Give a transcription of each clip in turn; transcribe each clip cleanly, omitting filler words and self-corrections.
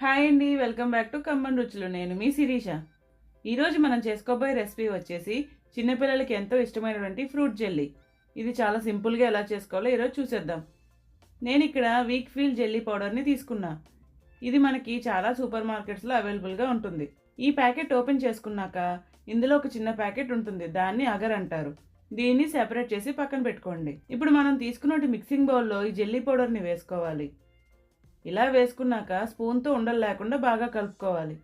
Hi అండి, welcome back to common రుచులు. నేను మీ శిరీష. ఈరోజు మనం చేసుకోబోయే రెసిపీ వచ్చేసి చిన్నపిల్లలకి ఎంతో ఇష్టమైనటువంటి ఫ్రూట్ జెల్లీ. ఇది చాలా సింపుల్గా ఎలా చేసుకోవాలో ఈరోజు చూసేద్దాం. నేను ఇక్కడ వీక్ ఫీల్ జెల్లీ పౌడర్ని తీసుకున్నా. ఇది మనకి చాలా సూపర్ మార్కెట్స్లో అవైలబుల్గా ఉంటుంది. ఈ ప్యాకెట్ ఓపెన్ చేసుకున్నాక ఇందులో ఒక చిన్న ప్యాకెట్ ఉంటుంది, దాన్ని అగర్ అంటారు. దీన్ని సెపరేట్ చేసి పక్కన పెట్టుకోండి. ఇప్పుడు మనం తీసుకున్నట్టు మిక్సింగ్ బౌల్లో ఈ జెల్లీ పౌడర్ని వేసుకోవాలి. ఇలా వేసుకున్నాక స్పూన్తో ఉండలు లేకుండా బాగా కలుపుకోవాలి.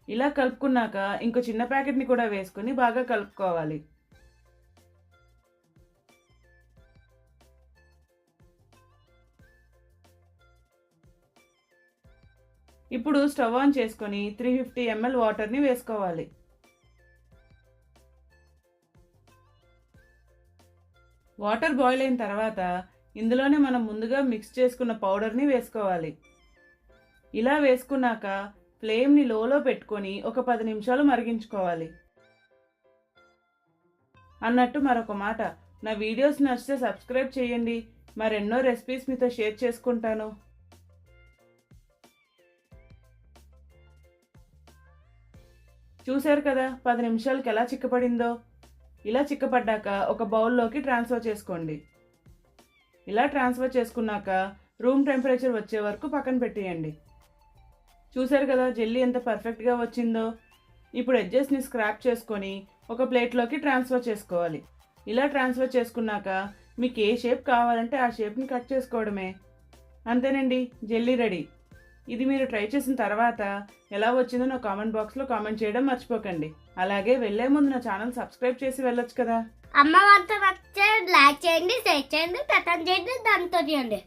ఇలా కలుపుకున్నాక ఇంకో చిన్న ప్యాకెట్ని కూడా వేసుకుని బాగా కలుపుకోవాలి. ఇప్పుడు స్టవ్ ఆన్ చేసుకొని 350 ml వాటర్ని వేసుకోవాలి. వాటర్ బాయిల్ అయిన తర్వాత ఇందులోనే మనం ముందుగా మిక్స్ చేసుకున్న పౌడర్ని వేసుకోవాలి. ఇలా వేసుకున్నాక ఫ్లేమ్ని లోలో పెట్టుకొని ఒక 10 నిమిషాలు మరిగించుకోవాలి. అన్నట్టు మరొక మాట, నా వీడియోస్ నచ్చితే సబ్స్క్రైబ్ చేయండి. మరెన్నో రెసిపీస్ మీతో షేర్ చేసుకుంటాను. చూశారు కదా 10 నిమిషాలకి ఎలా చిక్కపడిందో. ఇలా చిక్కపడ్డాక ఒక బౌల్లోకి ట్రాన్స్ఫర్ చేసుకోండి. ఇలా ట్రాన్స్ఫర్ చేసుకున్నాక రూమ్ టెంపరేచర్ వచ్చే వరకు పక్కన పెట్టేయండి. చూశారు కదా జెల్లీ ఎంత పర్ఫెక్ట్గా వచ్చిందో. ఇప్పుడు ఎడ్జెస్ని స్క్రాప్ చేసుకొని ఒక ప్లేట్లోకి ట్రాన్స్ఫర్ చేసుకోవాలి. ఇలా ట్రాన్స్ఫర్ చేసుకున్నాక మీకు ఏ షేప్ కావాలంటే ఆ షేప్ని కట్ చేసుకోవడమే. అంతేనండి, జెల్లీ రెడీ. ఇది మీరు ట్రై చేసిన తర్వాత ఎలా వచ్చిందో నా కామెంట్ బాక్స్లో కామెంట్ చేయడం మర్చిపోకండి. అలాగే వెళ్ళే ముందు నా ఛానల్ సబ్స్క్రైబ్ చేసి వెళ్ళొచ్చు కదా. అమ్మ వంట నచ్చితే లైక్ చేయండి, షేర్ చేయండి, చేయండి, దాంతో చేయండి.